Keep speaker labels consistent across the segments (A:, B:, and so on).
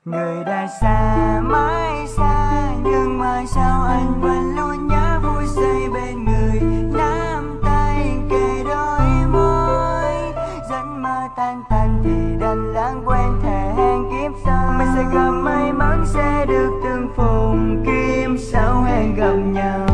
A: Người đã xa mãi xa, nhưng mà sao anh vẫn luôn nhớ vui giây bên người. Nắm tay kề đôi môi, dẫn mơ tan tành thì đành lãng quên thề hẹn kiếp sau. Mình sẽ gặp may mắn sẽ được tương phùng, kiếp sau hẹn gặp nhau.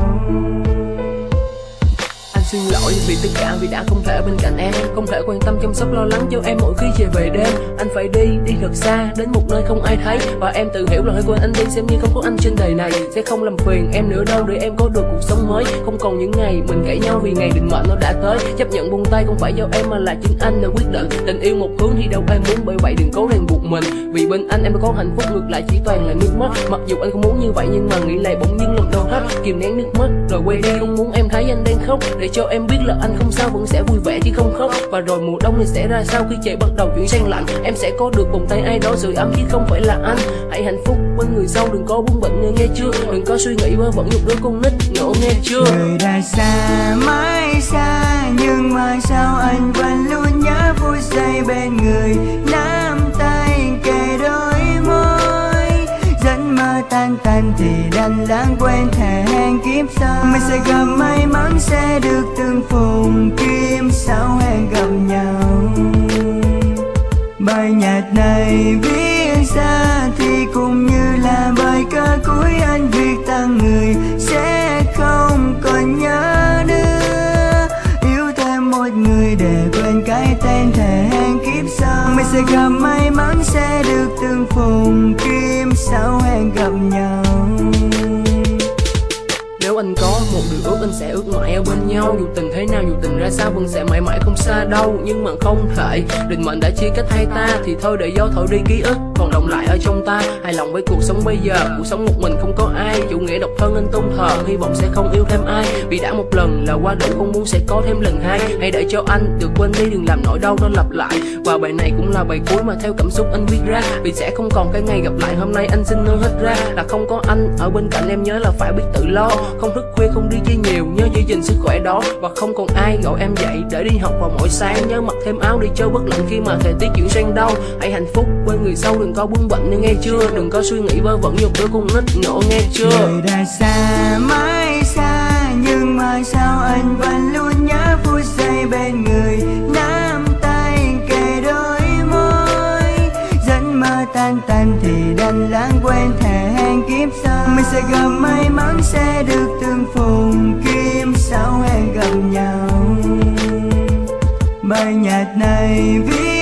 B: Xin lỗi vì tất cả, vì đã không thể ở bên cạnh em, không thể quan tâm chăm sóc lo lắng cho em mỗi khi về về đêm. Anh phải đi thật xa đến một nơi không ai thấy, và em tự hiểu là hãy quên anh đi, xem như không có anh trên đời này. Sẽ không làm phiền em nữa đâu để em có được cuộc sống mới. Không còn những ngày mình cãi nhau vì ngày định mệnh nó đã tới. Chấp nhận buông tay không phải do em mà là chính anh đã quyết định. Tình yêu một hướng thì đâu ai muốn, bởi vậy đừng cố ràng buộc mình. Vì bên anh em có hạnh phúc, ngược lại chỉ toàn là nước mắt. Mặc dù anh không muốn như vậy nhưng mà nghĩ lại bỗng nhiên lòng đau hết. Kìm nén nước mắt rồi quay đi, không muốn em thấy anh đang khóc, để cho em biết là anh không sao, vẫn sẽ vui vẻ chứ không khóc. Và rồi mùa đông này sẽ ra sao khi trời bắt đầu chuyển sang lạnh? Em sẽ có được vòng tay ai đó sưởi ấm chứ không phải là anh. Hãy hạnh phúc bên người sau, đừng có buông bệnh nghe chưa? Đừng có suy nghĩ vơ vẩn nhục đứa con nít ngộ nghe chưa?
A: Người đã xa mãi xa, nhưng mà sao anh vẫn luôn nhớ vui giây bên người. Nắm tay kề đôi môi, dẫn mơ tan tành thì đành lãng quên thề hẹn kiếp sau. Mình sẽ gặp may mắn sẽ được tương phùng, kiếp sau hẹn gặp nhau. Bài nhạc này viết ra thì cũng như là bài ca cuối anh viết tặng người. Sẽ không còn nhớ nữa, yêu thêm một người để quên cái tên thề hẹn kiếp sau. Mình sẽ gặp may mắn sẽ được tương phùng, kiếp sau hẹn gặp nhau.
B: Nếu anh có một điều ước anh sẽ ước mãi ở bên nhau. Dù tình thế nào, dù tình ra sao vẫn sẽ mãi mãi không xa đâu. Nhưng mà không thể, định mệnh đã chia cách hai ta, thì thôi để gió thổi đi ký ức còn động lại ở trong ta. Hài lòng với cuộc sống bây giờ, cuộc sống một mình không có ai. Chủ nghĩa độc thân anh tôn thờ, hy vọng sẽ không yêu thêm ai. Vì đã một lần là quá đủ, không muốn sẽ có thêm lần hai. Hãy để cho anh được quên đi, đừng làm nỗi đau nó lặp lại. Và bài này cũng là bài cuối mà theo cảm xúc anh viết ra. Vì sẽ không còn cái ngày gặp lại, hôm nay anh xin nơi hết ra. Là không có anh ở bên cạnh em nhớ là phải biết tự lo. Không thức khuya, không đi chơi nhiều, nhớ giữ gìn sức khỏe đó. Và không còn ai gọi em dậy để đi học vào mỗi sáng. Nhớ mặc thêm áo đi chơi bất lạnh khi mà thời tiết chuyển sang đâu. Hãy hạnh phúc bên người sau, đừng có buông bệnh nghe chưa? Đừng có suy nghĩ vơ vẩn nhục đứa con nít ngộ nghe chưa?
A: Người đã xa mãi xa, nhưng mà sao anh vẫn luôn nhớ phút giây bên người. Nắm tay kề đôi môi, dẫn mơ tan tành thì đành lãng quên thề hẹn kiếp sau. Mình sẽ gặp may mắn sẽ được tương phùng, kiếp sau hẹn gặp nhau. Bài nhạc này viết